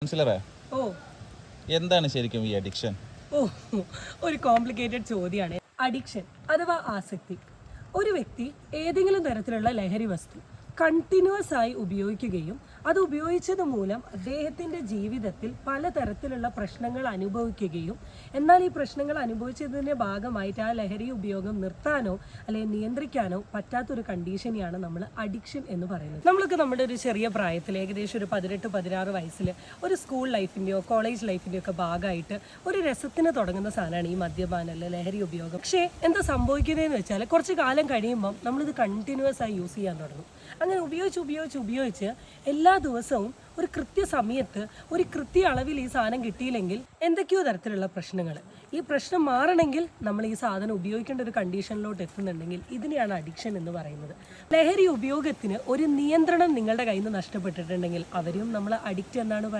കൗൺസിലറെ ഓ എന്താണ് ശരിക്കും ഈ അഡിക്ഷൻ? ഓ ഒരു കോംപ്ലിക്കേറ്റഡ് ചോദ്യമാണ് അഡിക്ഷൻ അഥവാ ആസക്തി. ഒരു വ്യക്തി ഏതെങ്കിലും തരത്തിലുള്ള ലഹരി വസ്തു കണ്ടിന്യൂസ് ആയി ഉപയോഗിക്കുകയും അത് ഉപയോഗിച്ചത് മൂലം അദ്ദേഹത്തിൻ്റെ ജീവിതത്തിൽ പലതരത്തിലുള്ള പ്രശ്നങ്ങൾ അനുഭവിക്കുകയും എന്നാൽ ഈ പ്രശ്നങ്ങൾ അനുഭവിച്ചതിൻ്റെ ഭാഗമായിട്ട് ആ ലഹരി ഉപയോഗം നിർത്താനോ അല്ലെങ്കിൽ നിയന്ത്രിക്കാനോ പറ്റാത്തൊരു കണ്ടീഷനെയാണ് നമ്മൾ അഡിക്ഷൻ എന്ന് പറയുന്നത്. നമ്മളൊക്കെ നമ്മുടെ ഒരു ചെറിയ പ്രായത്തിൽ ഏകദേശം ഒരു 18-16 വയസ്സിൽ ഒരു സ്കൂൾ ലൈഫിൻ്റെയോ കോളേജ് ലൈഫിൻ്റെയോ ഒക്കെ ഭാഗമായിട്ട് ഒരു രസത്തിന് തുടങ്ങുന്ന സാധനമാണ് ഈ മദ്യപാനം അല്ലെ ലഹരി ഉപയോഗം. പക്ഷേ എന്താ സംഭവിക്കുന്നതെന്ന് വെച്ചാൽ കുറച്ച് കാലം കഴിയുമ്പം നമ്മളിത് കണ്ടിന്യൂസ് ആയി യൂസ് ചെയ്യാൻ തുടങ്ങും. അങ്ങനെ ഉപയോഗിച്ച് എല്ലാ ദിവസവും ഒരു കൃത്യസമയത്ത് ഒരു കൃത്യ അളവിൽ ഈ സാധനം കിട്ടിയില്ലെങ്കിൽ എന്തൊക്കെയോ തരത്തിലുള്ള പ്രശ്നങ്ങൾ. ഈ പ്രശ്നം മാറണമെങ്കിൽ നമ്മൾ ഈ സാധനം ഉപയോഗിക്കേണ്ട ഒരു കണ്ടീഷനിലോട്ട് എത്തുന്നുണ്ടെങ്കിൽ ഇതിനെയാണ് അഡിക്ഷൻ എന്ന് പറയുന്നത്. ലഹരി ഉപയോഗത്തിന് ഒരു നിയന്ത്രണം നിങ്ങളുടെ കയ്യിൽ നിന്ന് നഷ്ടപ്പെട്ടിട്ടുണ്ടെങ്കിൽ അവരെയും നമ്മൾ അഡിക്റ്റ് എന്നാണ് പറയുന്നത്.